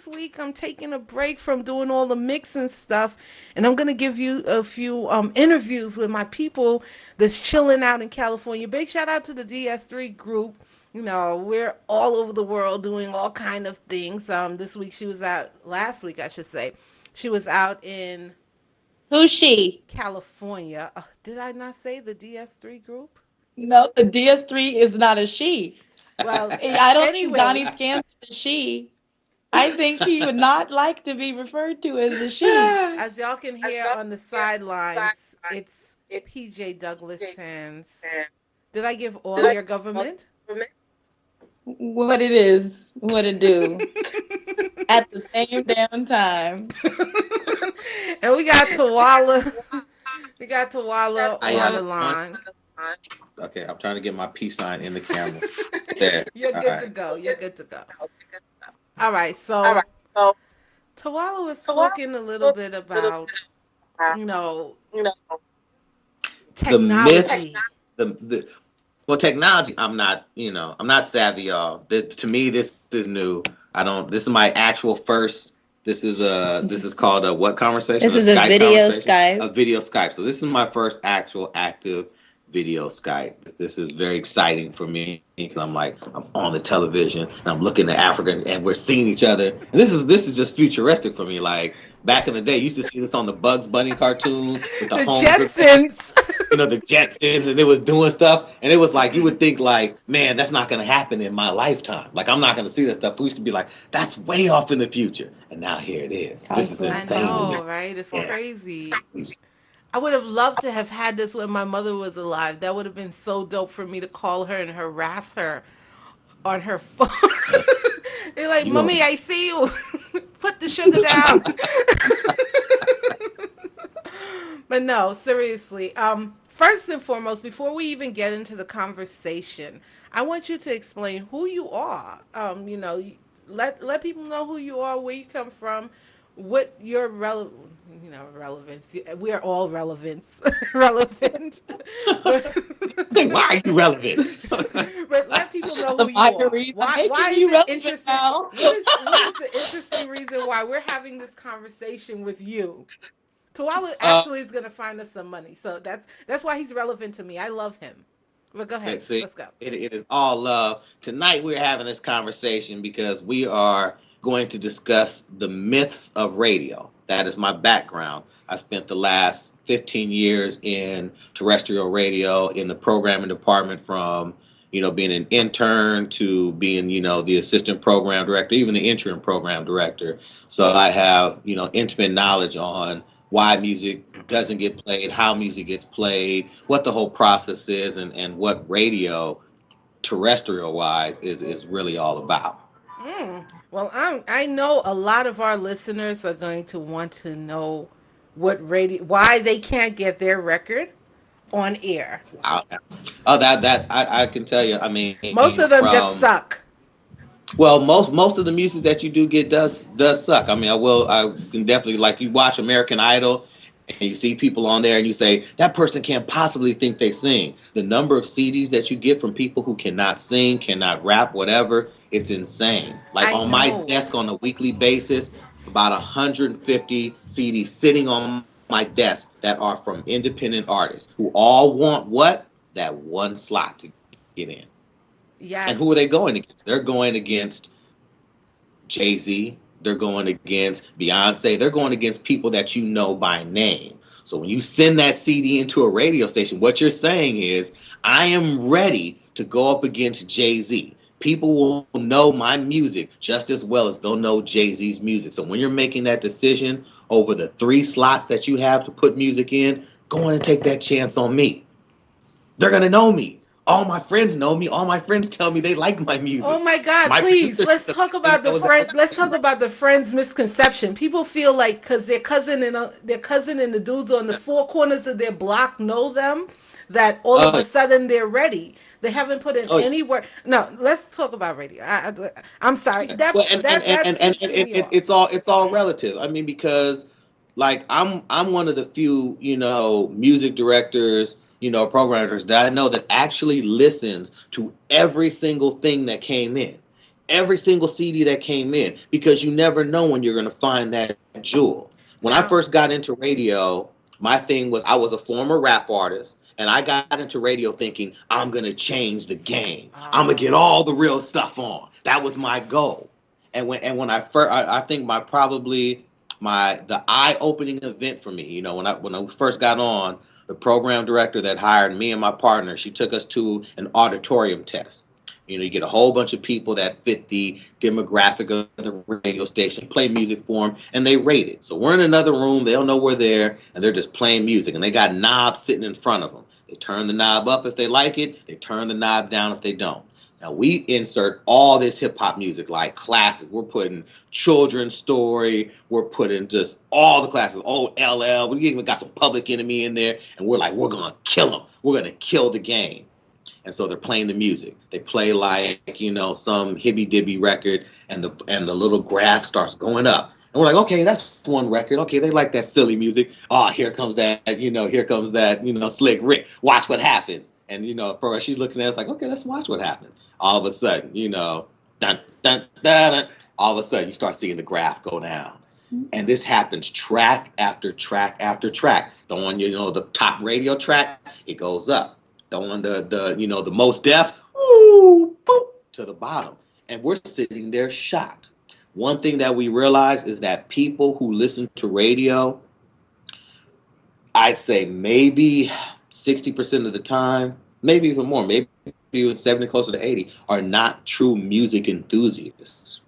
this week I'm taking a break from doing all the mixing stuff, and I'm gonna give you a few interviews with my people that's chilling out in California. Big shout out to the DS3 group. You know, we're all over the world doing all kind of things. This week she was out. Last week, I should say, she was out in Who's she? California. Did I not say the DS3 group? No, the DS3 is not a she. Well, I don't think anyway, Donnie Scans is a she. I think he would not like to be referred to as a she. as y'all can hear on the sidelines, it's PJ Douglas Sands. Did I give all your government? What it is, what it do, at the same damn time. And we got Tawala. We got Tawala I on the line. Okay, I'm trying to get my peace sign in the camera. There. You're All good to right. go. You're good to go. All right. So Tawala was talking a little bit about, you know, The myth, technology. the well, technology. I'm not savvy, y'all. To me, this is new. I don't. This is my actual first. This is called a what conversation? This A is a Skype video conversation. A Skype. video Skype. So this is my first actual active video Skype. This is very exciting for me because I'm on the television and I'm looking at Africa and we're seeing each other. And this is just futuristic for me. Like back in the day, you used to see this on the Bugs Bunny cartoons with the The homes, Jetsons. the Jetsons, and it was doing stuff, and it was like you would think like, man, that's not going to happen in my lifetime. Like I'm not going to see that stuff. We used to be like, that's way off in the future, and now here it is. This is I insane to me. know, right? It's Yeah. crazy. I would have loved to have had this when my mother was alive. That would have been so dope for me to call her and harass her on her phone. You're like, You gonna Mommy, I see you. Put the sugar down. But no, seriously. First and foremost, before we even get into the conversation, I want you to explain who you are. Let people know who you are, where you come from, what your relevance. We are all relevance, relevant. but, why are you relevant? but let people know who Some you are. ironies are Why making is you it relevant interesting? now. What is the interesting reason why we're having this conversation with you? Tawala uh, actually is going to find us some money, so that's why he's relevant to me. I love him. But go ahead, let's see, let's go. it is all love. Tonight we're having this conversation because we are going to discuss the myths of radio. That is my background. I spent the last 15 years in terrestrial radio in the programming department from being an intern to being the assistant program director, even the interim program director. So I have intimate knowledge on why music doesn't get played, how music gets played, what the whole process is, and what radio, terrestrial wise, is really all about. Well, I know a lot of our listeners are going to want to know why they can't get their record on air. Wow. Oh, I can tell you. I Most mean, of them just from suck. well, most of the music that you do get does suck. I mean, I can definitely, like, you watch American Idol and you see people on there and you say that person can't possibly think they sing. The number of CDs that you get from people who cannot sing, cannot rap, whatever, it's insane. Like I on my know. desk on a weekly basis, about 150 CDs sitting on my desk that are from independent artists who all want what? That one slot to get in. And Yes. who are they going against? They're going against Jay-Z. They're going against Beyonce. They're going against people that you know by name. So when you send that CD into a radio station, what you're saying is, I am ready to go up against Jay-Z. People will know my music just as well as they'll know Jay-Z's music. So when you're making that decision over the 3 slots that you have to put music in, go on and take that chance on me. They're going to know me. All my friends know me. All my friends tell me they like my Oh music. my God! My Please, producer let's talk about the knows friend. Let's talk about the friends misconception. People feel like because their cousin and the dudes on the 4 corners of their block know them, that all of oh, a sudden they're ready. They haven't put in oh, any work. No, let's talk about radio. I'm sorry. That well, that that pisses me off. it's all relative. I mean, because like I'm one of the few music directors, programmers that I know that actually listens to every single thing that came in. every single CD that came in, because you never know when you're going to find that jewel. When I Now, first got into radio, my thing was I was a former rap artist, and I got into radio thinking I'm going to change the game. I'm going to get all the real stuff on. That was my goal. And when I first, I think the eye-opening event for me, when I first got on, the program director that hired me and my partner, she took us to an auditorium test. You get a whole bunch of people that fit the demographic of the radio station, play music for them, and they rate it. So we're in another room, they don't know we're there, and they're just playing music, and they got knobs sitting in front of them. They turn the knob up if they like it, they turn the knob down if they don't. Now we insert all this hip hop music like classic. We're putting Children's Story. We're putting just all the classics. Oh, LL. We even got some Public Enemy in there. And we're like, we're going to kill them. We're going to kill the game. And so they're playing the music. They play like, some hibby dibby record, and the little graph starts going up. And we're like, okay, that's one record. Okay, they like that silly music. Oh, here comes that Slick Rick. Watch what happens. And, she's looking at us like, okay, let's watch what happens. All of a sudden, dun, dun, dun, dun, all of a sudden you start seeing the graph go down. And this happens track after track after track. The one, the top radio track, it goes up. The one, the most deaf, ooh, boop, to the bottom. And we're sitting there shocked. One thing that we realize is that people who listen to radio, I'd say maybe 60% of the time, maybe even more, maybe even 70, closer to 80, are not true music enthusiasts.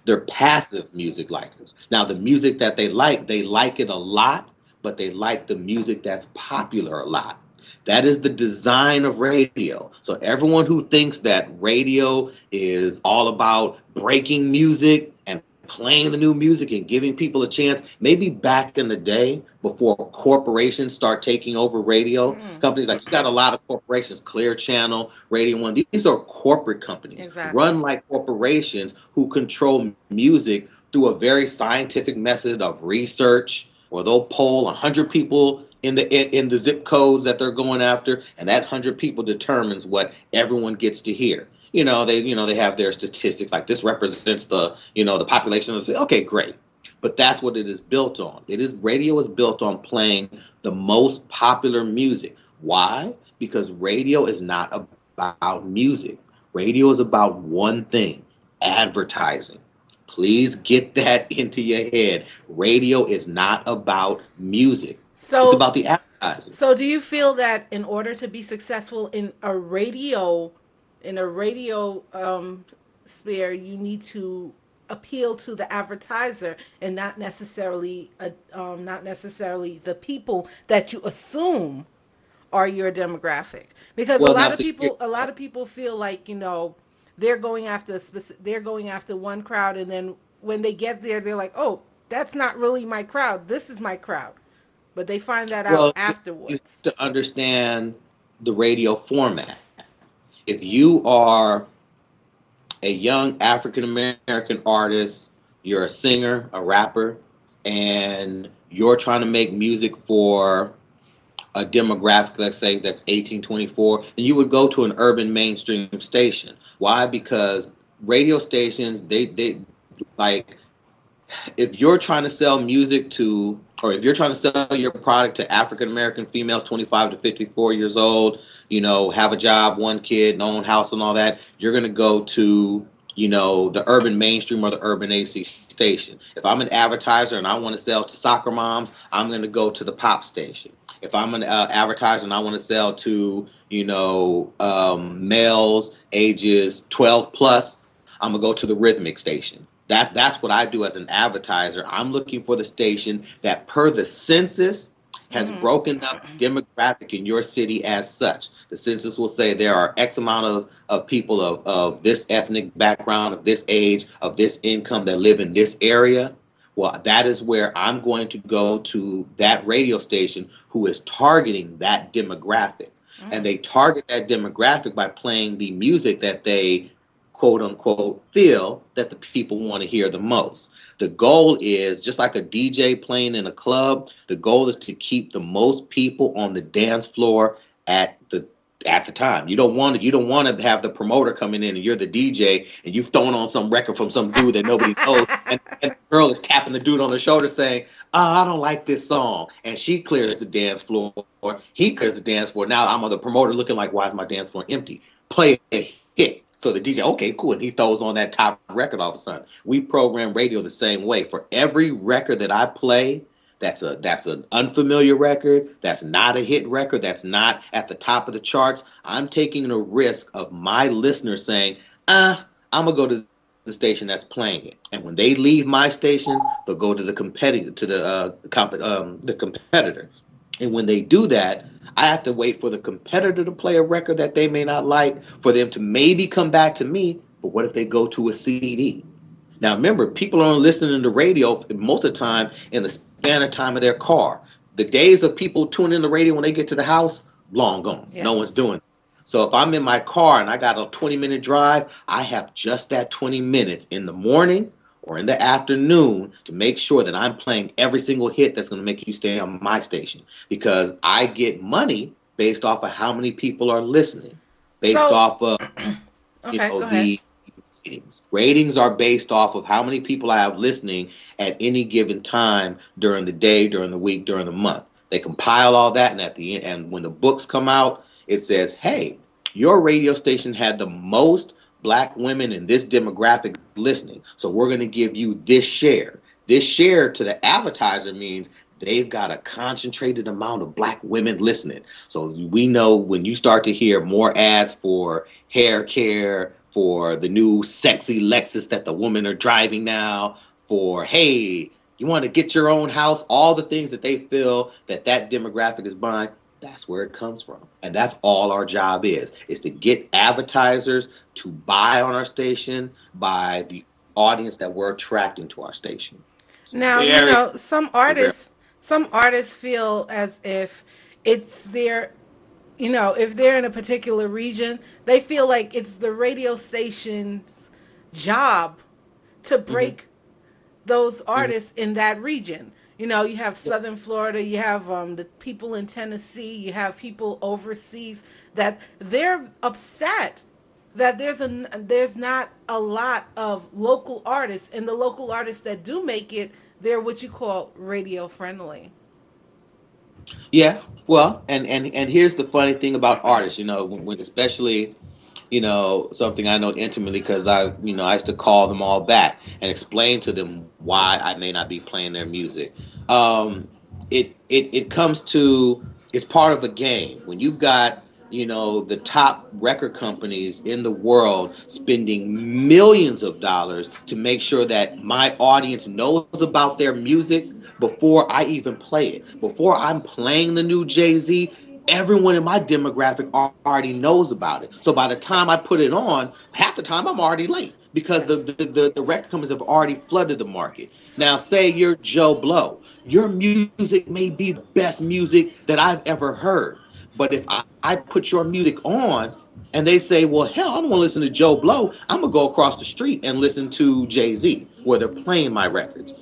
They're passive music likers. Now, the music that they like it a lot, but they like the music that's popular a lot. That is the design of radio. So everyone who thinks that radio is all about breaking music and playing the new music and giving people a chance, maybe back in the day before corporations start taking over radio companies, like you got a lot of corporations, Clear Channel, Radio One, these are corporate companies run like corporations who control music through a very scientific method of research, where they'll poll 100 people in the zip codes that they're going after, and that 100 people determines what everyone gets to hear. They have their statistics, like this represents the population. Okay, great. But that's what it is built on. Radio is built on playing the most popular music. Why? Because radio is not about music. Radio is about one thing: advertising. Please get that into your head. Radio is not about music. It's about the advertising. So do you feel that in order to be successful in a radio sphere, you need to appeal to the advertiser and not necessarily the people that you assume are your demographic? Because a lot of people feel like, they're going after one crowd, and then when they get there, they're like, oh, that's not really my crowd. This is my crowd. But they find that out afterwards. To understand the radio format, if you are a young African American artist, you're a singer, a rapper, and you're trying to make music for a demographic, let's say that's 18-24, then you would go to an urban mainstream station. Why? Because radio stations, they like, if you're trying to sell music to, or if you're trying to sell your product to African American females 25 to 54 years old, have a job, one kid, own house and all that, you're going to go to, the urban mainstream or the urban AC station. If I'm an advertiser and I want to sell to soccer moms, I'm going to go to the pop station. If I'm an advertiser and I want to sell to, males ages 12 plus, I'm going to go to the rhythmic station. That's what I do as an advertiser. I'm looking for the station that, per the census, has broken up demographic in your city as such. The census will say there are X amount of people of this ethnic background, of this age, of this income that live in this area. Well, that is where I'm going to go to that radio station who is targeting that demographic. And they target that demographic by playing the music that they, quote unquote, feel that the people want to hear the most. The goal is, just like a DJ playing in a club, the goal is to keep the most people on the dance floor at at the time. You don't want to have the promoter coming in and you're the DJ and you've thrown on some record from some dude that nobody knows, and the girl is tapping the dude on the shoulder saying, I don't like this song. And she clears the dance floor. He clears the dance floor. Now I'm on the promoter looking like, why is my dance floor empty? Play a hit. So the DJ, okay, cool. And he throws on that top record all of a sudden. We program radio the same way. For every record that I play, that's an unfamiliar record, that's not a hit record, that's not at the top of the charts, I'm taking a risk of my listeners saying, I'm going to go to the station that's playing it. And when they leave my station, they'll go to the competitor, the competitor. And when they do that, I have to wait for the competitor to play a record that they may not like, for them to maybe come back to me. But what if they go to a CD? Now, remember, people are listening to radio most of the time in the span of time of their car. The days of people tuning in the radio when they get to the house, long gone. Yes. No one's doing it. So if I'm in my car and I got a 20-minute drive, I have just that 20 minutes in the morning or in the afternoon to make sure that I'm playing every single hit that's going to make you stay on my station, because I get money based off of how many people are listening, based off of the ratings. Ratings are based off of how many people I have listening at any given time during the day, during the week, during the month. They compile all that, and at the end, and when the books come out, it says, hey, your radio station had the most Black women in this demographic listening, so we're going to give you this share. This share to the advertiser means they've got a concentrated amount of Black women listening. So we know when you start to hear more ads for hair care, for the new sexy Lexus that the women are driving now, for, hey, you want to get your own house, all the things that they feel that demographic is buying, that's where it comes from. And that's all our job is to get advertisers to buy on our station by the audience that we're attracting to our station. Now, some artists feel as if it's their, if they're in a particular region, they feel like it's the radio station's job to break those artists in that region. You have Southern Florida, you have the people in Tennessee, you have people overseas that they're upset that there's not a lot of local artists, and the local artists that do make it, they're what you call radio friendly. Yeah, well, and here's the funny thing about artists, when especially, something I know intimately, because I used to call them all back and explain to them why I may not be playing their music. It comes to, it's part of a game. When you've got, the top record companies in the world spending millions of dollars to make sure that my audience knows about their music before I even play it. Before I'm playing the new Jay-Z, everyone in my demographic already knows about it. So by the time I put it on, half the time I'm already late, because the record companies have already flooded the market. Now, say you're Joe Blow. Your music may be the best music that I've ever heard. But if I put your music on and they say, well, hell, I don't want to listen to Joe Blow, I'm going to go across the street and listen to Jay-Z, where they're playing my records.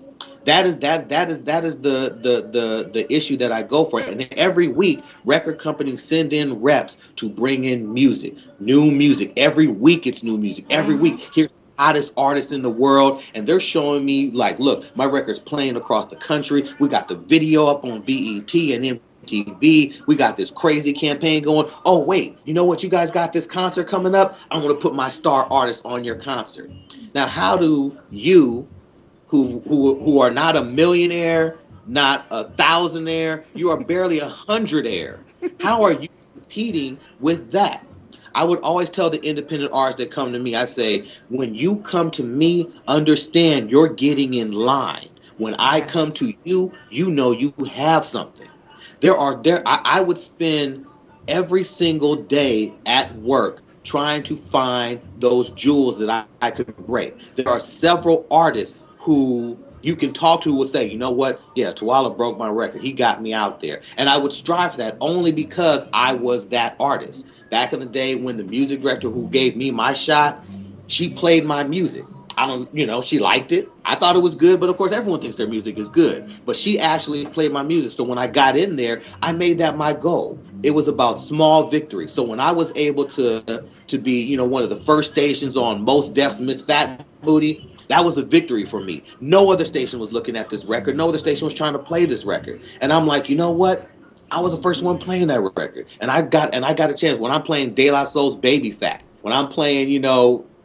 That is the issue that I go for. And every week, record companies send in reps to bring in music, new music. Every week it's new music. Every week, here's the hottest artists in the world, and they're showing me, like, look, my record's playing across the country. We got the video up on BET and MTV. We got this crazy campaign going. Oh, wait, you know what? You guys got this concert coming up. I'm going to put my star artist on your concert. Now, how do you, who are not a millionaire, not a thousandaire, you are barely 100aire, how are you competing with that? I would always tell the independent artists that come to me, I say, when you come to me, understand you're getting in line. When I come to you, you know you have something. I would spend every single day at work trying to find those jewels that I could break. There are several artists who you can talk to who will say, you know what? Yeah, Tawala broke my record. He got me out there. And I would strive for that only because I was that artist. Back in the day when the music director who gave me my shot, she played my music. I don't, she liked it. I thought it was good, but of course everyone thinks their music is good. But she actually played my music. So when I got in there, I made that my goal. It was about small victories. So when I was able to be, one of the first stations on Most Def's Miss Fat Booty, that was a victory for me. No other station was looking at this record. No other station was trying to play this record. And I'm like, you know what? I was the first one playing that record. And I got a chance. When I'm playing De La Soul's Baby Fat, when I'm playing,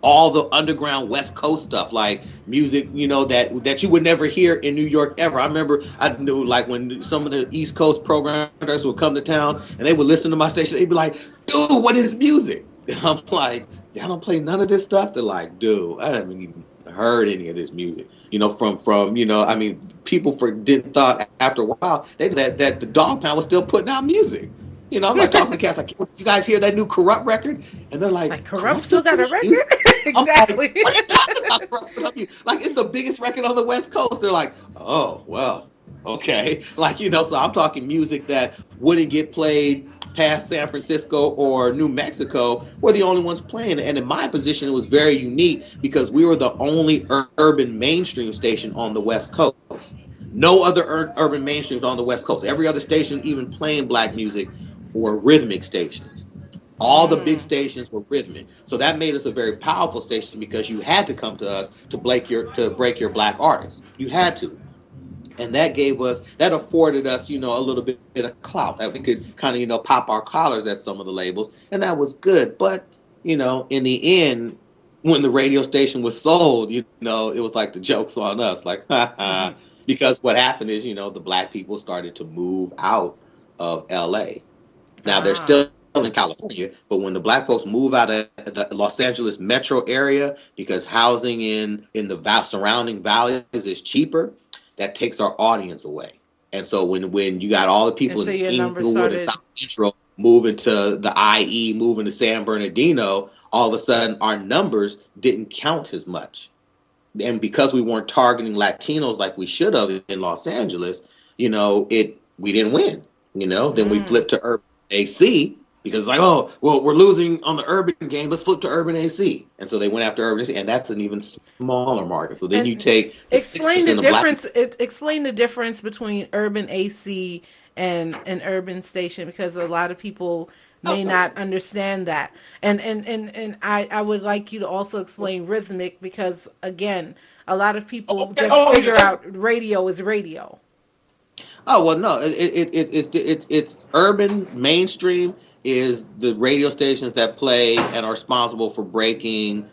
all the underground West Coast stuff, like music, that you would never hear in New York ever. I remember I knew, like, when some of the East Coast programmers would come to town and they would listen to my station, they'd be like, dude, what is music? And I'm like, y'all don't play none of this stuff? They're like, dude, I haven't even heard any of this music. People didn't thought after a while that the Dog Pound was still putting out music. I'm like talking to cats like, you guys hear that new Corrupt record? And they're like Corrupt still got a record? Exactly. Like, what are you talking about, Corrupt? Like, it's the biggest record on the West Coast. They're like, oh, well, okay. Like, so I'm talking music that wouldn't get played past San Francisco or New Mexico. We're the only ones playing it. And in my position, it was very unique because we were the only urban mainstream station on the West Coast. No other urban mainstreams on the West Coast. Every other station, even playing black music, were rhythmic stations. All the big stations were rhythmic. So that made us a very powerful station because you had to come to us to break your black artists. You had to. And that afforded us, a little bit of clout, that we could kind of, pop our collars at some of the labels. And that was good. But, in the end, when the radio station was sold, it was like the joke's on us. Like, ha ha. Because what happened is, the black people started to move out of L.A. Now, they're still in California, but when the black folks move out of the Los Angeles metro area, because housing in the surrounding valleys is cheaper, that takes our audience away. And so when you got all the people in Inglewood and South Central moving to the IE, moving to San Bernardino, all of a sudden our numbers didn't count as much. And because we weren't targeting Latinos like we should have in Los Angeles, we didn't win. Then we flipped to urban AC because it's like, oh, well, we're losing on the urban game. Let's flip to urban AC. And so they went after urban AC, and that's an even smaller market. So then you take explain the difference. Explain the difference between urban AC and an urban station, because a lot of people may not understand that. And I would like you to also explain rhythmic, because again, a lot of people figure out radio is radio. Oh, well, no, it's urban mainstream is the radio stations that play and are responsible for breaking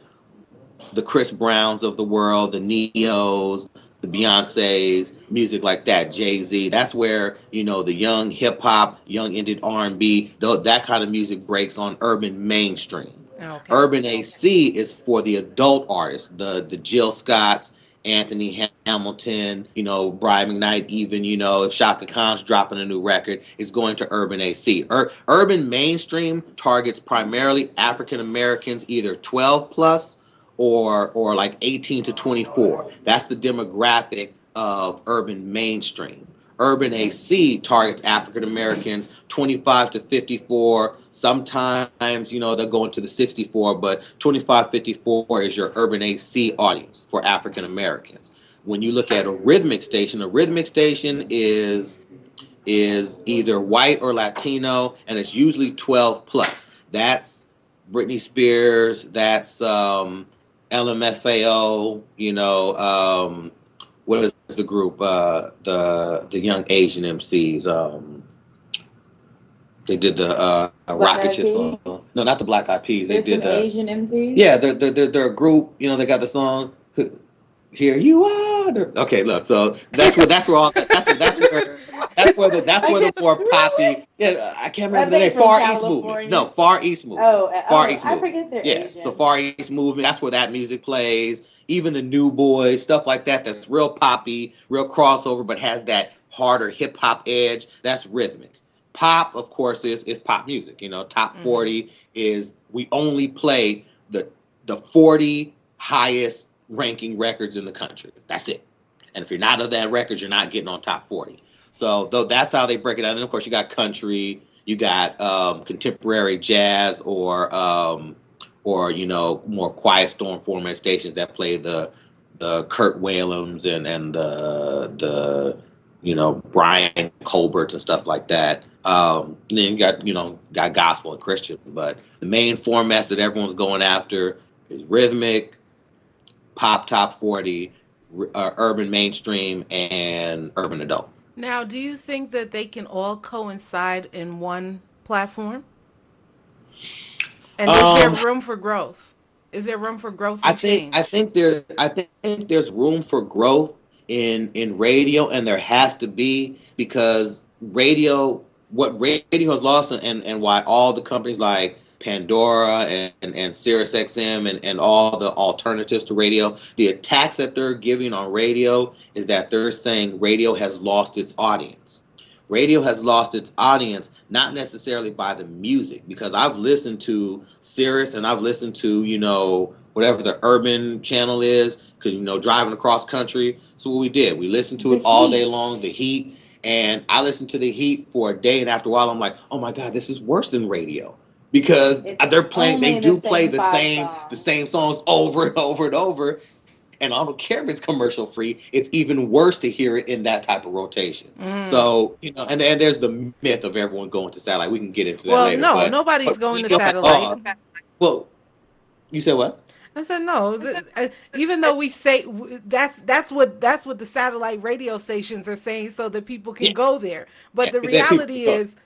the Chris Browns of the world, the Neos, the Beyoncés, music like that, Jay-Z. That's where, the young hip hop, young indie R&B, that kind of music breaks on urban mainstream. Okay. Urban AC is for the adult artists, the Jill Scotts, Anthony Hamilton, Brian McKnight, even, if Shaka Khan's dropping a new record, is going to urban AC. Urban mainstream targets primarily African Americans, either 12 plus or like 18 to 24. That's the demographic of urban mainstream. Urban AC targets African Americans 25 to 54. Sometimes, they'll go into the 64, but 25, 54 is your urban AC audience for African Americans. When you look at a rhythmic station is either white or Latino, and it's usually 12 plus. That's Britney Spears, that's LMFAO, what is the group? The young Asian MCs. They did the Rocket Ship song. No, not the Black Eyed Peas. They did the Asian MCs. Yeah, they're a group. They got the song "Here You Are." Okay, look. So that's where the more poppy. Yeah, I can't remember the name. Far East Movement. No, Far East Movement. Far East Movement. I forget they're Asian. So Far East Movement. That's where that music plays. Even the New Boys, stuff like that. That's real poppy, real crossover, but has that harder hip hop edge. That's rhythmic. Pop, of course, is pop music. Top 40 is we only play the 40 highest ranking records in the country. That's it. And if you're not of that record, you're not getting on top 40. So that's how they break it down. And of course, you got country, you got contemporary jazz or or more quiet storm format stations that play the Kurt Whalums and the Brian Colberts and stuff like that. And then you got gospel and Christian, but the main formats that everyone's going after is rhythmic, pop top 40, urban mainstream, and urban adult. Now, do you think that they can all coincide in one platform? And is there Um, room for growth? Is there room for growth I and think I change? think there's room for growth in radio, and there has to be, because what radio has lost, and why all the companies like Pandora and Sirius XM and all the alternatives to radio, the attacks that they're giving on radio is that they're saying radio has lost its audience. Radio has lost its audience, not necessarily by the music, because I've listened to Sirius and I've listened to, whatever the urban channel is, because, driving across country. So what we did, we listened to The it all day heat. long, the heat, and I listened to the heat for a day, and after a while I'm like, oh my God, this is worse than radio. Because It's they only the do play same the five same songs. songs over and over and over, and I don't care if it's commercial free. It's even worse to hear it in that type of rotation. Mm. So and there's the myth of everyone going to satellite. We can get into that Well, later, no, but nobody's going to radio has satellite. lost. Well, you said what? I said no. Even though we say that's what the satellite radio stations are saying, so that people can Yeah, go there. But yeah. the That people reality go. is,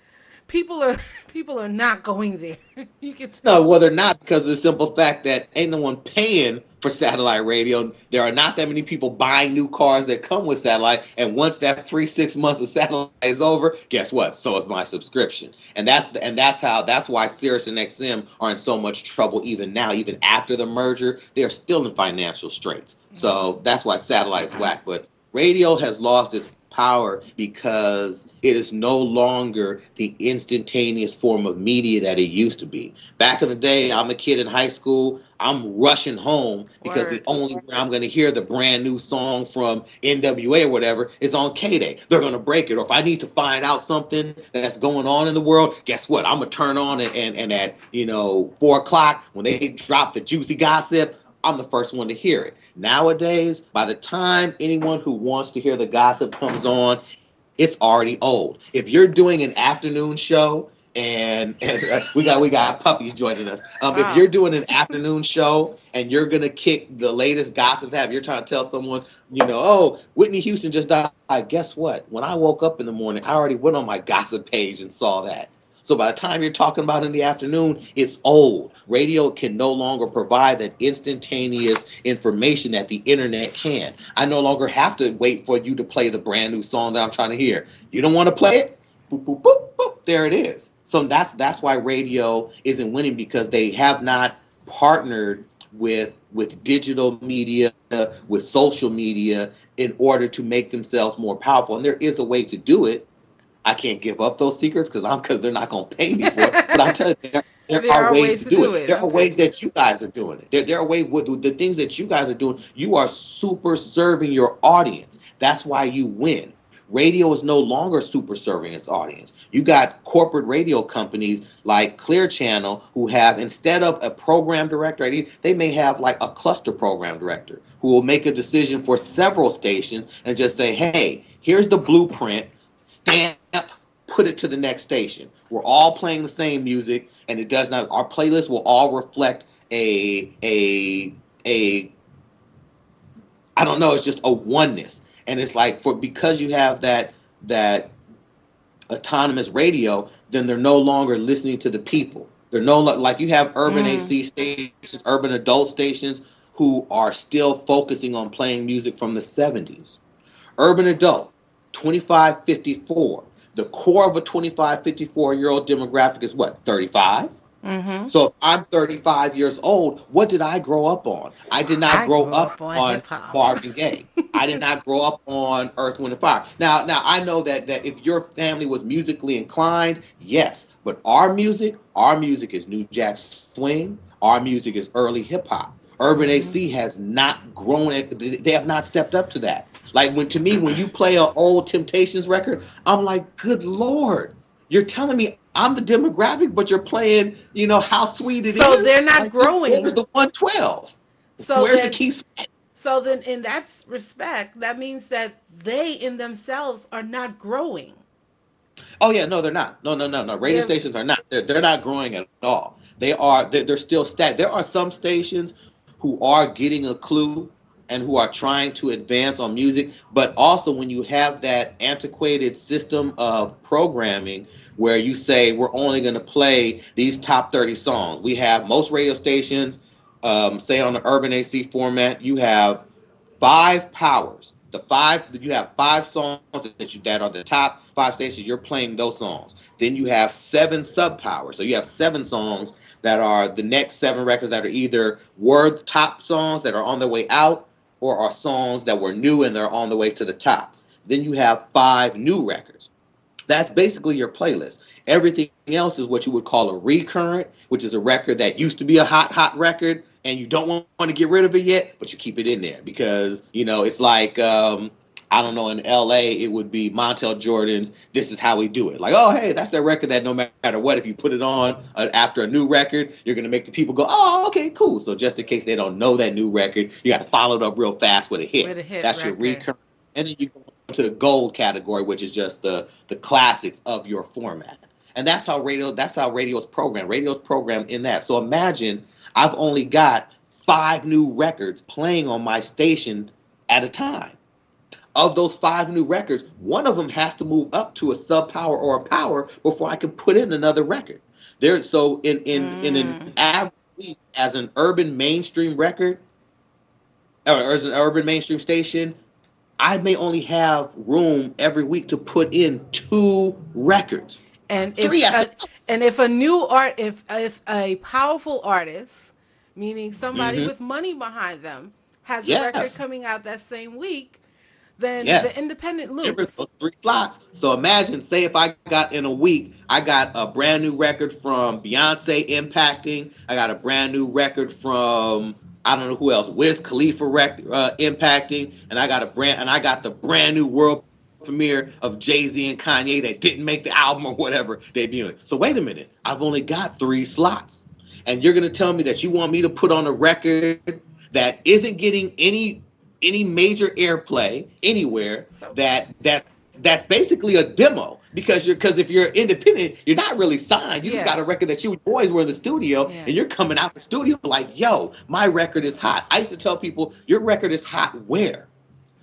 people are people are not going there. You can No, tell. well, they're not, because of the simple fact that ain't no one paying for satellite radio. There are not that many people buying new cars that come with satellite. And once that free 6 months of satellite is over, guess what? So is my subscription. And that's why Sirius and XM are in so much trouble even now, even after the merger. They are still in financial straits. So that's why satellite is whack. But radio has lost its power because it is no longer the instantaneous form of media that it used to be. Back in the day, I'm a kid in high school. I'm rushing home because the Word. only way I'm going to hear the brand new song from NWA or whatever is on K-Day. They're going to break it. Or if I need to find out something that's going on in the world, guess what? I'm going to turn on and at 4 o'clock when they drop the juicy gossip, I'm the first one to hear it. Nowadays, by the time anyone who wants to hear the gossip comes on, it's already old. If you're doing an afternoon show, and we got puppies joining us. If Wow. you're doing an afternoon show and you're gonna kick the latest gossip tab, you're trying to tell someone, oh, Whitney Houston just died. Guess what? When I woke up in the morning, I already went on my gossip page and saw that. So by the time you're talking about in the afternoon, it's old. Radio can no longer provide that instantaneous information that the internet can. I no longer have to wait for you to play the brand new song that I'm trying to hear. You don't want to play it? Boop, boop, boop, boop. There it is. So that's why radio isn't winning, because they have not partnered with digital media, with social media, in order to make themselves more powerful. And there is a way to do it. I can't give up those secrets because they're not going to pay me for it. But I'm telling you, there There are are ways ways to to do do it. it. There are Okay. ways that you guys are doing it. There are ways with the things that you guys are doing. You are super serving your audience. That's why you win. Radio is no longer super serving its audience. You got corporate radio companies like Clear Channel who have, instead of a program director, they may have like a cluster program director who will make a decision for several stations and just say, hey, here's the blueprint, stamp, put it to the next station. We're all playing the same music, and it does not. Our playlist will all reflect a I don't know. It's just a oneness, and it's like, because you have that autonomous radio, then they're no longer listening to the people. They're like, you have urban Mm. AC stations, urban adult stations who are still focusing on playing music from the 70s. Urban adult, 25-54. The core of a 25-54-year-old demographic is what, 35? Mm-hmm. So if I'm 35 years old, what did I grow up on? I did not I grow grew up up on on hip hop. Marvin Gaye. I did not grow up on Earth, Wind, and Fire. Now I know that if your family was musically inclined, yes. But our music is New Jack Swing. Our music is early hip hop. Urban Mm-hmm. AC has not grown. They have not stepped up to that. Like, when you play an old Temptations record, I'm like, good Lord, you're telling me I'm the demographic, but you're playing, how sweet it is. So they're not like, growing. Where's the 112? So Where's the then, key? so then, in that respect, that means that they in themselves are not growing. Oh yeah, no, they're not. No. Radio They're stations are not. They're not growing at all. They are. They're still static. There are some stations who are getting a clue and who are trying to advance on music. But also, when you have that antiquated system of programming where you say we're only going to play these top 30 songs, we have most radio stations. Say on the urban AC format, you have 5 powers. You have 5 songs that are the top 5 stations. You're playing those songs. Then you have 7 sub powers. So you have 7 songs that are the next 7 records that are either were top songs that are on their way out, or are songs that were new and they're on the way to the top. Then you have 5 new records. That's basically your playlist. Everything else is what you would call a recurrent, which is a record that used to be a hot record, and you don't want to get rid of it yet, but you keep it in there because, it's like, I don't know, in LA, it would be Montel Jordan's This Is How We Do It. Like, oh, hey, that's that record that no matter what, if you put it on after a new record, you're going to make the people go, oh, okay, cool. So just in case they don't know that new record, you got to follow it up real fast with a hit. That's record. Your recurrent. And then you go to the gold category, which is just the classics of your format. And that's how radio's programmed. Radio's programmed in that. So imagine I've only got 5 new records playing on my station at a time. Of those 5 new records, one of them has to move up to a sub power or a power before I can put in another record. So in an average week, as an urban mainstream record, or as an urban mainstream station, I may only have room every week to put in 2 records. And if a new if a powerful artist, meaning somebody with money behind them, has a record coming out that same week, then the independent lose. Those 3 slots. So imagine, say if I got in a week, I got a brand new record from Beyonce impacting. I got a brand new record from, I don't know who else, Wiz Khalifa impacting, and I got the brand new world premiere of Jay-Z and Kanye that didn't make the album or whatever debuting. So wait a minute, I've only got 3 slots, and you're gonna tell me that you want me to put on a record that isn't getting any major airplay anywhere, that's basically a demo, because if you're independent, you're not really signed. You just got a record that you boys were in the studio, and you're coming out the studio like, yo, my record is hot. I used to tell people, your record is hot where?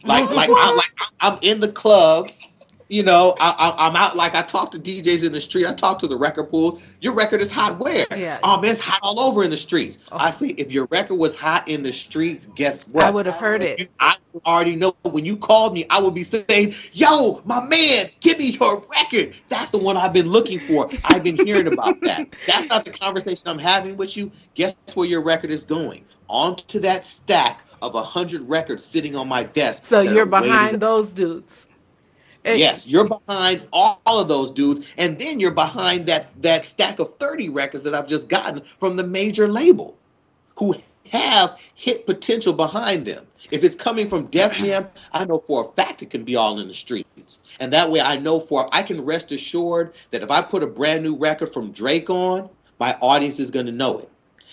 I'm in the clubs, I'm out, like I talk to DJs in the street, I talk to the record pool. Your record is hot where? It's hot all over in the streets. I see, if your record was hot in the streets, guess what? I would have heard it. I already know. When you called me, I would be saying, yo, my man, give me your record. That's the one I've been looking for. I've been hearing about that. That's not the conversation I'm having with you. Guess where your record is going? Onto that stack of 100 records sitting on my desk. So you're behind those dudes. Yes, you're behind all of those dudes, and then you're behind that stack of 30 records that I've just gotten from the major label, who have hit potential behind them. If it's coming from Def Jam, I know for a fact it can be all in the streets. And that way I can rest assured that if I put a brand new record from Drake on, my audience is going to know it.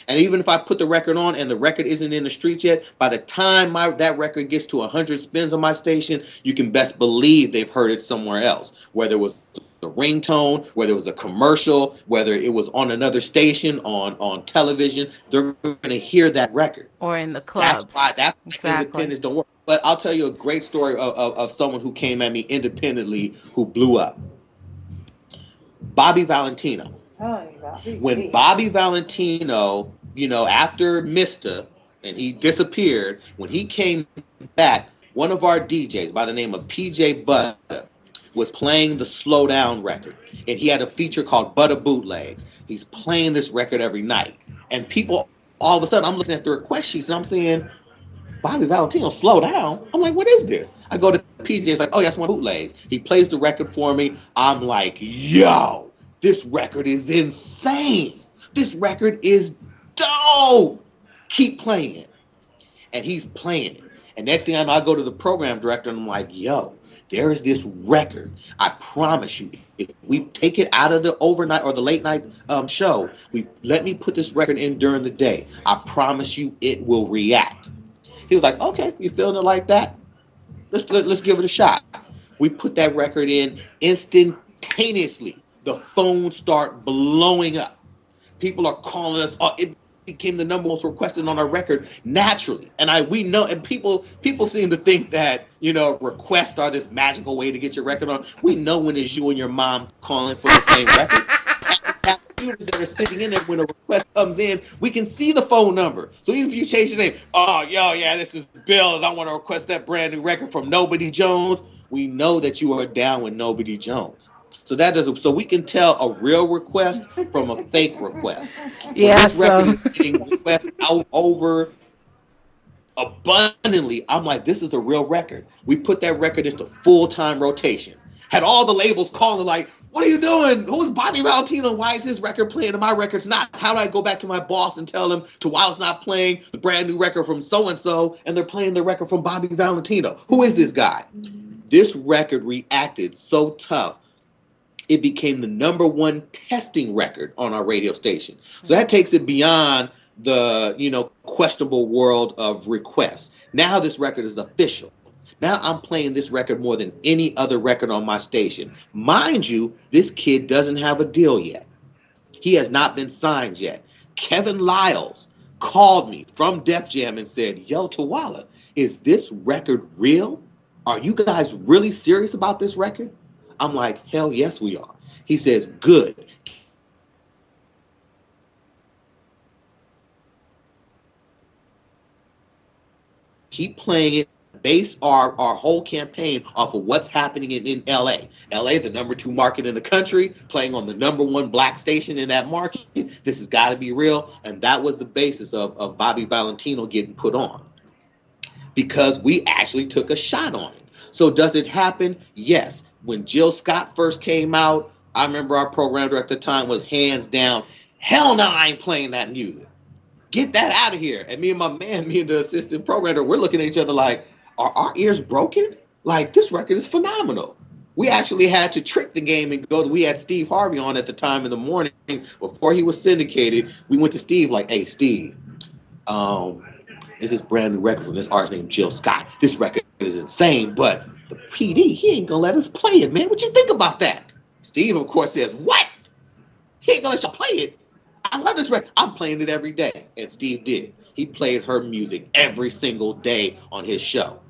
And even if I put the record on and the record isn't in the streets yet, by the time that record gets to 100 spins on my station, you can best believe they've heard it somewhere else. Whether it was the ringtone, whether it was a commercial, whether it was on another station, on television, they're going to hear that record. Or in the clubs. That's why independents don't work. But I'll tell you a great story of someone who came at me independently who blew up. Bobby Valentino. When Bobby Valentino, after Mr. and he disappeared, when he came back, one of our DJs by the name of PJ Butter was playing the Slow Down record. And he had a feature called Butter Bootlegs. He's playing this record every night. And people, all of a sudden, I'm looking at the request sheets and I'm saying, Bobby Valentino, Slow Down? I'm like, what is this? I go to PJ, it's like, oh, that's one of Bootlegs. He plays the record for me. I'm like, yo, this record is insane. This record is dope. Keep playing it. And he's playing it. And next thing I know, I go to the program director and I'm like, yo, there is this record. I promise you, if we take it out of the overnight or the late night show, let me put this record in during the day. I promise you, it will react. He was like, okay, you feeling it like that? Let's give it a shot. We put that record in instantaneously. The phones start blowing up. People are calling us. It became the number most requested on our record naturally. And we know, and people seem to think that, requests are this magical way to get your record on. We know when it's you and your mom calling for the same record. Have computers that are sitting in there. When a request comes in, we can see the phone number. So even if you change your name, this is Bill, and I want to request that brand new record from Nobody Jones. We know that you are down with Nobody Jones. So we can tell a real request from a fake request. Yeah, this record is getting requests out over abundantly. I'm like, this is a real record. We put that record into full-time rotation. Had all the labels calling like, what are you doing? Who's Bobby Valentino? Why is his record playing and my record's not? How do I go back to my boss and tell him Tawala's not playing the brand new record from so-and-so and they're playing the record from Bobby Valentino? Who is this guy? This record reacted so tough. It became the number one testing record on our radio station. So that takes it beyond the, questionable world of requests. Now this record is official. Now I'm playing this record more than any other record on my station. Mind you, this kid doesn't have a deal yet. He has not been signed yet. Kevin Lyles called me from Def Jam and said, yo, Tawala, is this record real? Are you guys really serious about this record? I'm like, hell yes, we are. He says, good. Keep playing it. Base our whole campaign off of what's happening in LA. LA, the number 2 market in the country, playing on the number 1 black station in that market. This has got to be real. And that was the basis of Bobby Valentino getting put on. Because we actually took a shot on it. So does it happen? Yes. When Jill Scott first came out, I remember our program director at the time was hands down, hell no, I ain't playing that music. Get that out of here. And me and the assistant program director, we're looking at each other like, are our ears broken? Like, this record is phenomenal. We actually had to trick the game and we had Steve Harvey on at the time in the morning before he was syndicated. We went to Steve like, hey, Steve, is this brand new record from this artist named Jill Scott. This record is insane, but the PD, he ain't gonna let us play it, man. What you think about that? Steve, of course, says, what? He ain't gonna let you play it. I love this record. I'm playing it every day. And Steve did. He played her music every single day on his show.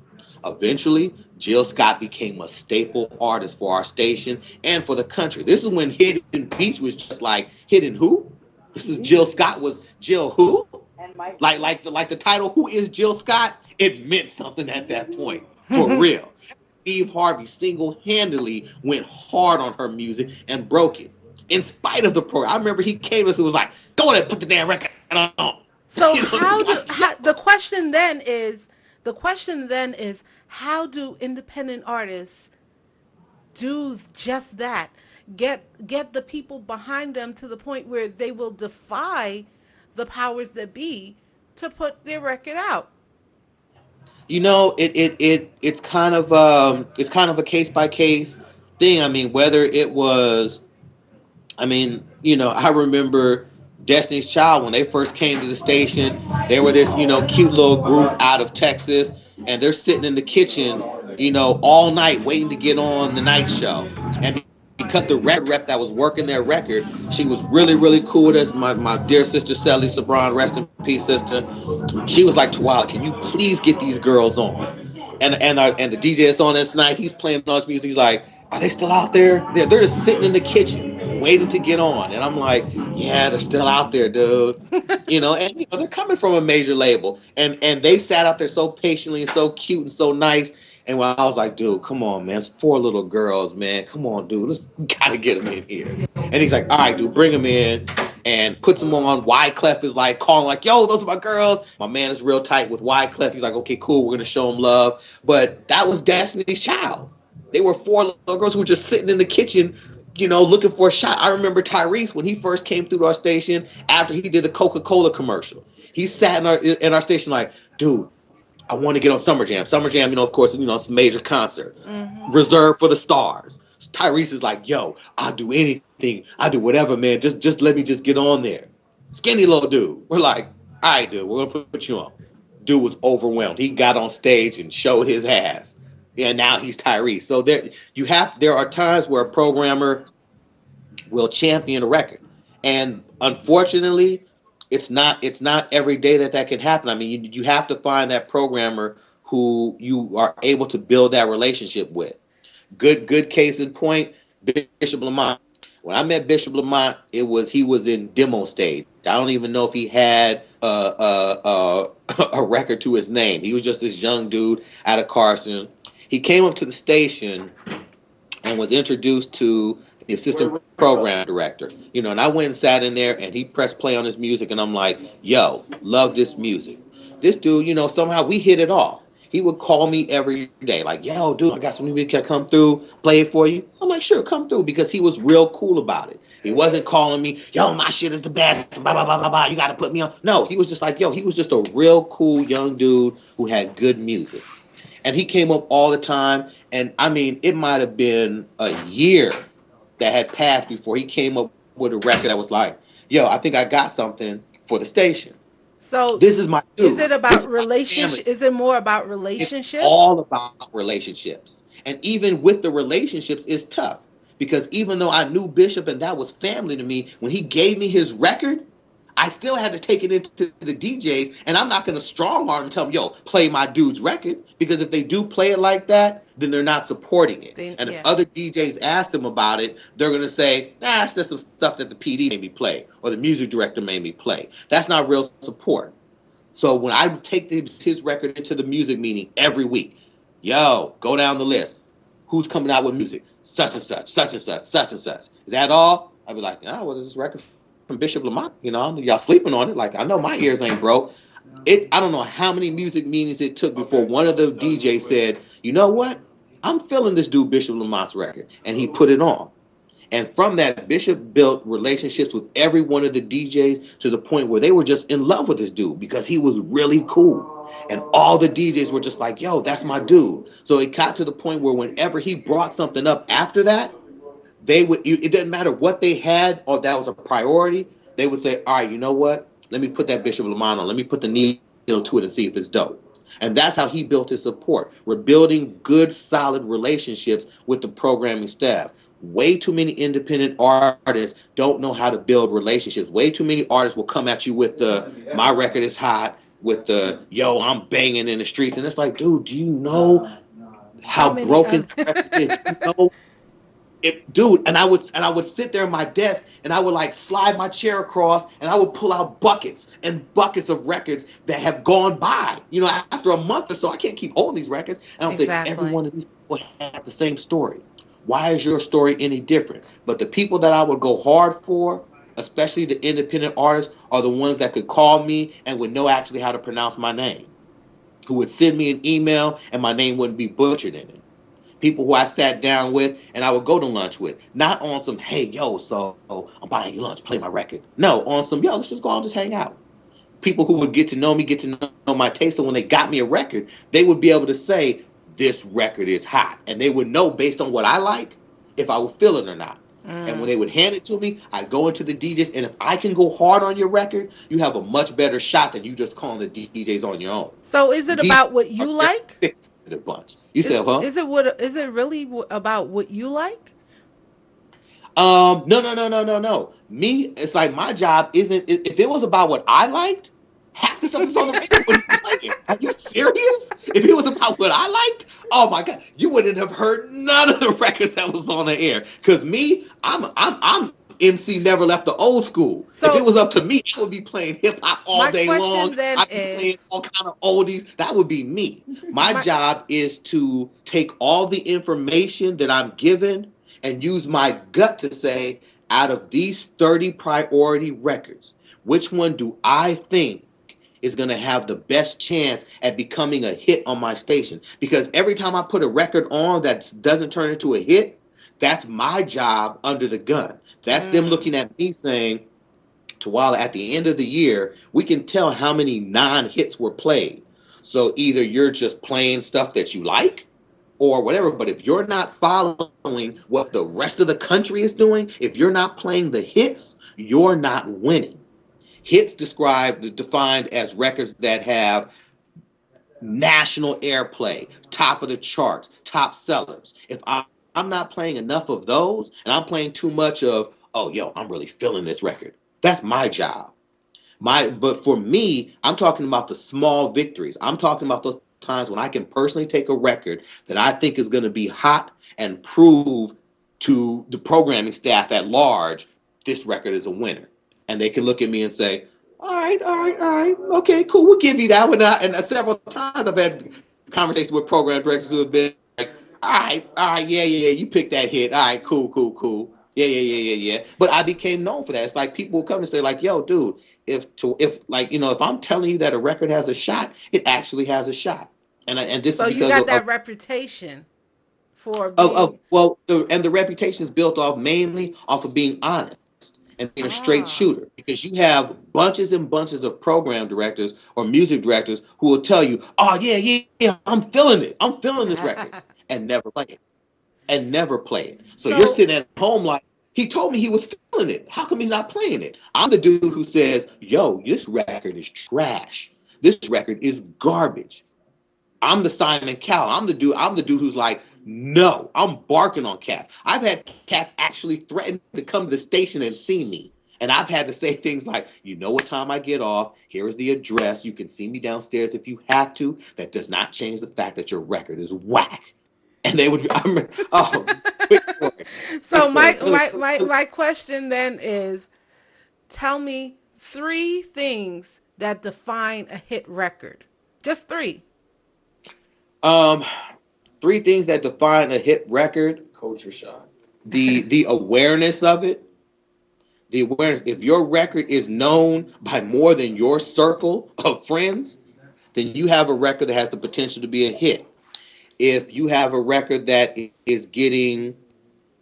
Eventually, Jill Scott became a staple artist for our station and for the country. This is when Hidden Beach was just like, Hidden who? This is Jill Scott was Jill who? And Mike. Like the title, Who is Jill Scott? It meant something at that point. For real. Steve Harvey single-handedly went hard on her music and broke it. In spite of the program. I remember he came to us and was like, go ahead and put the damn record on. So the question then is, how do independent artists do just that? Get the people behind them to the point where they will defy the powers that be to put their record out. It's kind of a case by case thing. I mean, whether it was, I remember Destiny's Child when they first came to the station. They were this cute little group out of Texas, and they're sitting in the kitchen all night waiting to get on the night show. And because the record rep that was working their record, she was really, really cool with us. My dear sister Sally Sabran, rest in peace, sister. She was like, Tawala, can you please get these girls on? And the DJ that's on this night, he's playing all his music. He's like, are they still out there? They're just sitting in the kitchen waiting to get on. And I'm like, yeah, they're still out there, dude. And they're coming from a major label. And they sat out there so patiently and so cute and so nice. And when I was like, dude, come on, man. It's 4 little girls, man. Come on, dude. We gotta get them in here. And he's like, all right, dude, bring them in. And puts them on. Wyclef is like calling like, yo, those are my girls. My man is real tight with Wyclef. He's like, okay, cool. We're going to show them love. But that was Destiny's Child. They were 4 little girls who were just sitting in the kitchen, looking for a shot. I remember Tyrese when he first came through our station after he did the Coca-Cola commercial. He sat in our station like, dude, I want to get on Summer Jam. Summer Jam, of course, it's a major concert. Mm-hmm. Reserved for the stars. Tyrese is like, yo, I'll do anything. I'll do whatever, man. Just let me just get on there. Skinny little dude. We're like, all right, dude, we're going to put you on. Dude was overwhelmed. He got on stage and showed his ass. And now he's Tyrese. So there are times where a programmer will champion a record. And unfortunately, it's not every day that can happen. I mean, you have to find that programmer who you are able to build that relationship with. Good case in point, Bishop Lamont. When I met Bishop Lamont, he was in demo stage. I don't even know if he had a record to his name. He was just this young dude out of Carson. He came up to the station and was introduced to the assistant program director. And I went and sat in there, and he pressed play on his music, and I'm like, yo, love this music. This dude, somehow we hit it off. He would call me every day, like, yo, dude, I got some music, can I come through, play it for you? I'm like, sure, come through, because he was real cool about it. He wasn't calling me, yo, my shit is the best, blah, blah, blah, blah, blah, you got to put me on. No, he was just like, yo, he was just a real cool young dude who had good music. And he came up all the time, and I mean, it might have been a year that had passed before he came up with a record that was like, yo, I think I got something for the station. So this is my dude. Is it about relationship? Is it more about relationships? It's all about relationships. And even with the relationships, it's tough. Because even though I knew Bishop and that was family to me, when he gave me his record, I still had to take it into the DJs, and I'm not going to strong arm and tell them, yo, play my dude's record, because if they do play it like that, then they're not supporting it. And if other DJs ask them about it, they're going to say, nah, it's just some stuff that the PD made me play, or the music director made me play. That's not real support. So when I take his record into the music meeting every week, yo, go down the list. Who's coming out with music? Such and such, such and such, such and such. Is that all? I'd be like, well, this record from Bishop Lamont, y'all sleeping on it. Like, I know my ears ain't broke. I don't know how many music meetings it took before one of the DJs said, you know what? I'm feeling this dude Bishop Lamont's record. And he put it on. And from that, Bishop built relationships with every one of the DJs to the point where they were just in love with this dude because he was really cool. And all the DJs were just like, yo, that's my dude. So it got to the point where whenever he brought something up after that, it didn't matter what they had or that was a priority. They would say, all right, you know what? Let me put that Bishop Lamont on. Let me put the needle to it and see if it's dope. And that's how he built his support. We're building good, solid relationships with the programming staff. Way too many independent artists don't know how to build relationships. Way too many artists will come at you with my record is hot, with yo, I'm banging in the streets. And it's like, dude, do you know how broken the record is? You know? Dude, and I would sit there at my desk and I would like slide my chair across and I would pull out buckets and buckets of records that have gone by. After a month or so, I can't keep holding these records. And I'm saying every one of these people have the same story. Why is your story any different? But the people that I would go hard for, especially the independent artists, are the ones that could call me and would know actually how to pronounce my name, who would send me an email and my name wouldn't be butchered in it. People who I sat down with and I would go to lunch with. Not on some, hey, yo, so I'm buying you lunch, play my record. No, on some, yo, let's just go out and just hang out. People who would get to know me, get to know my taste. So when they got me a record, they would be able to say, this record is hot. And they would know based on what I like, if I would feel it or not. And when they would hand it to me, I'd go into the DJs. And if I can go hard on your record, you have a much better shot than you just calling the DJs on your own. So is it about what you like? A bunch. You said, huh? Is it really about what you like? No. Me, it's like my job isn't. If it was about what I liked, half the stuff that's on the radio wouldn't be playing. Are you serious? If it was about what I liked, oh my God, you wouldn't have heard none of the records that was on the air. Because me, I'm MC never left the old school. So, if it was up to me, I would be playing hip hop all day long. I'd be playing all kind of oldies. That would be me. My job is to take all the information that I'm given and use my gut to say, out of these 30 priority records, which one do I think is going to have the best chance at becoming a hit on my station? Because every time I put a record on that doesn't turn into a hit, that's my job under the gun. That's them looking at me saying, Tawala, at the end of the year, we can tell how many non-hits were played. So either you're just playing stuff that you like or whatever, but if you're not following what the rest of the country is doing, if you're not playing the hits, you're not winning. Hits defined as records that have national airplay, top of the charts, top sellers. If I'm not playing enough of those and I'm playing too much of, oh, yo, I'm really feeling this record, that's my job. But for me, I'm talking about the small victories. I'm talking about those times when I can personally take a record that I think is going to be hot and prove to the programming staff at large, this record is a winner. And they can look at me and say, all right, okay, cool, we'll give you that one. And several times I've had conversations with program directors who have been like, all right, yeah, you picked that hit. All right, cool. Yeah. But I became known for that. It's like people will come and say like, yo, dude, if I'm telling you that a record has a shot, it actually has a shot. And this So is you because got that reputation for of being the reputation is built off mainly off of being honest and being a straight ah. shooter, because you have bunches and bunches of program directors or music directors who will tell you, oh yeah, I'm feeling this record, and never play it, so you're So sitting at home like, he told me he was feeling it, how come he's not playing it? I'm the dude who says, yo, this record is trash, this record is garbage. I'm the Simon Cowell. I'm the dude who's like, no, I'm barking on cats. I've had cats actually threaten to come to the station and see me. And I've had to say things like, you know what time I get off? Here is the address. You can see me downstairs if you have to. That does not change the fact that your record is whack. And they would, quick story. so Really, my question then is, tell me three things that define a hit record. Just three. um, three things that define a hit record: Culture shock. the awareness of it. The awareness, if your record is known by more than your circle of friends, then you have a record that has the potential to be a hit. If you have a record that is getting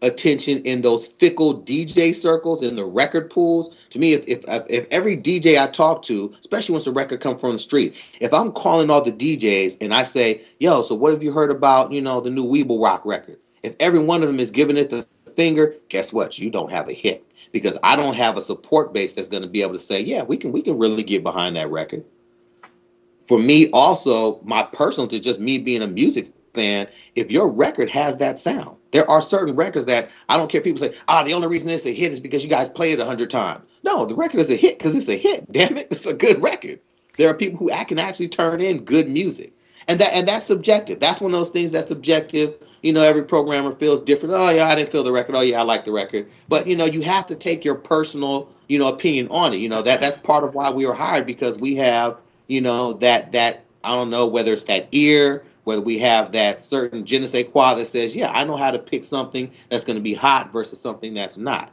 attention in those fickle DJ circles, in the record pools, to me, if every DJ I talk to, especially once a record comes from the street, if I'm calling all the DJs and I say, yo, so what have you heard about, the new Weeble Rock record? If every one of them is giving it the finger, guess what? You don't have a hit, because I don't have a support base that's going to be able to say, yeah, we can really get behind that record. For me, also, my personal, to just me being a music fan, if your record has that sound, there are certain records that I don't care. People say, the only reason it's a hit is because you guys played it 100 times. No, the record is a hit because it's a hit. Damn it, it's a good record. There are people who can actually turn in good music, and that's subjective. That's one of those things that's subjective. Every programmer feels different. Oh yeah, I didn't feel the record. Oh yeah, I like the record. But you have to take your personal opinion on it. That's part of why we were hired, because we have that I don't know whether it's that ear, whether we have that certain je ne sais quoi that says, yeah, I know how to pick something that's going to be hot versus something that's not.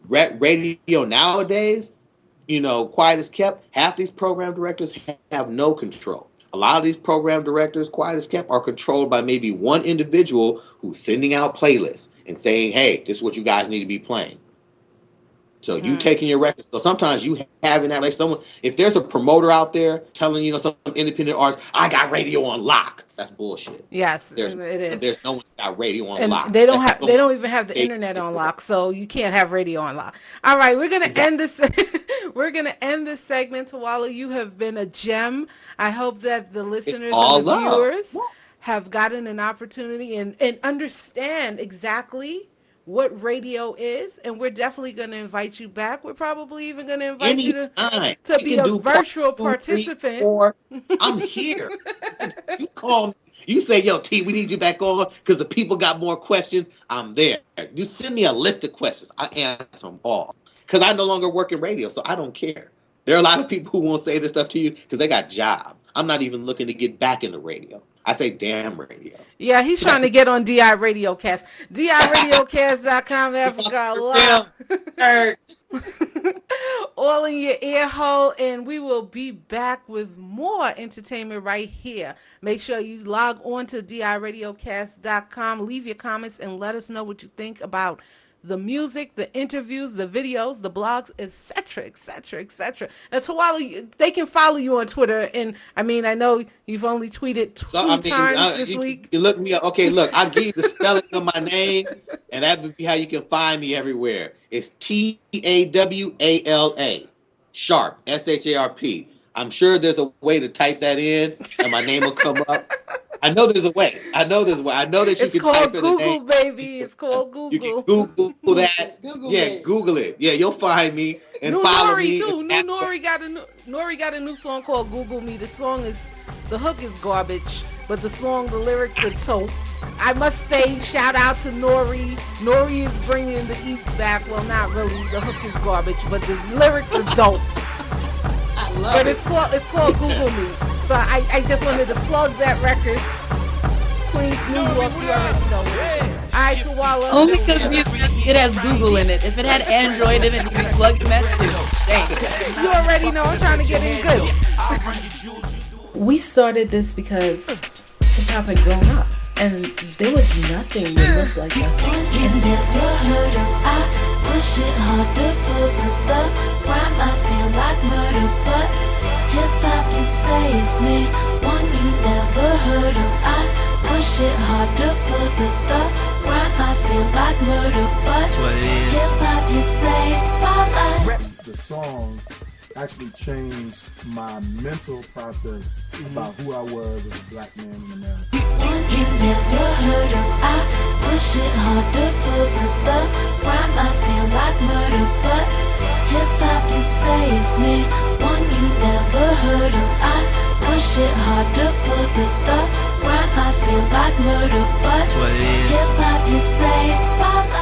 Radio nowadays, quiet as kept, half these program directors have no control. A lot of these program directors, quiet as kept, are controlled by maybe one individual who's sending out playlists and saying, hey, this is what you guys need to be playing. So you taking your record. So sometimes you having that, like someone, if there's a promoter out there telling some independent artist, I got radio on lock. That's bullshit. Yes, There's it is. There's no one's got radio on And lock. they don't even have the internet on lock, so you can't have radio on lock. All right, we're gonna end this. We're gonna end this segment. Tawala, you have been a gem. I hope that the listeners and the viewers have gotten an opportunity and understand exactly what radio is, and we're definitely going to invite you back. We're probably even going to invite you to be a virtual participant. 4. I'm here. You call me. You say, yo, T, we need you back on because the people got more questions. I'm there. You send me a list of questions. I answer them all because I no longer work in radio, so I don't care. There are a lot of people who won't say this stuff to you because they got jobs. I'm not even looking to get back into radio. I say damn radio. Yeah, he's trying to get on DIRadioCast. DIRadiocast.com. Africa Live. All in your ear hole, and we will be back with more entertainment right here. Make sure you log on to DIRadiocast.com. Leave your comments and let us know what you think about the music, the interviews, the videos, the blogs, etc., etc., etc. And Tawala, they can follow you on Twitter. And I mean, I know you've only tweeted two times this week. You look me up. Okay, look, I'll give you the spelling of my name, and that would be how you can find me everywhere. It's Tawala, Sharp, SHARP. I'm sure there's a way to type that in, and my name will come up. I know there's a way. I know that you can type in the name. It's called Google, baby. It's called Google. You can Google that. Google it. Yeah, you'll find me and follow me. Nori got a new song called Google Me. The hook is garbage, but the lyrics are dope. I must say, shout out to Nori. Nori is bringing the East back. Well, not really. The hook is garbage, but the lyrics are dope. But it's called Google Me. So I just wanted to plug that record. Queens, New York, you already know it. All right, Tawala. Only because it has Google in it. If it had Android in it, you could plug in that too. Dang. You already know I'm trying to get in good. We started this because hip-hop had grown up. And there was nothing that looked like us. You never heard of I push it harder for the rhyme. I feel like murder, but hip-hop just saved me. One you never heard of I push it harder for the rhyme. I feel like murder, but hip-hop just saved my life. The song actually changed my mental process about who I was as a black man in America. One you never heard of I push it harder for the rhyme. I feel like murder, but hip-hop just saved me. One you never heard of I push it harder for the rhyme. I feel like murder, but hip-hop just saved my life.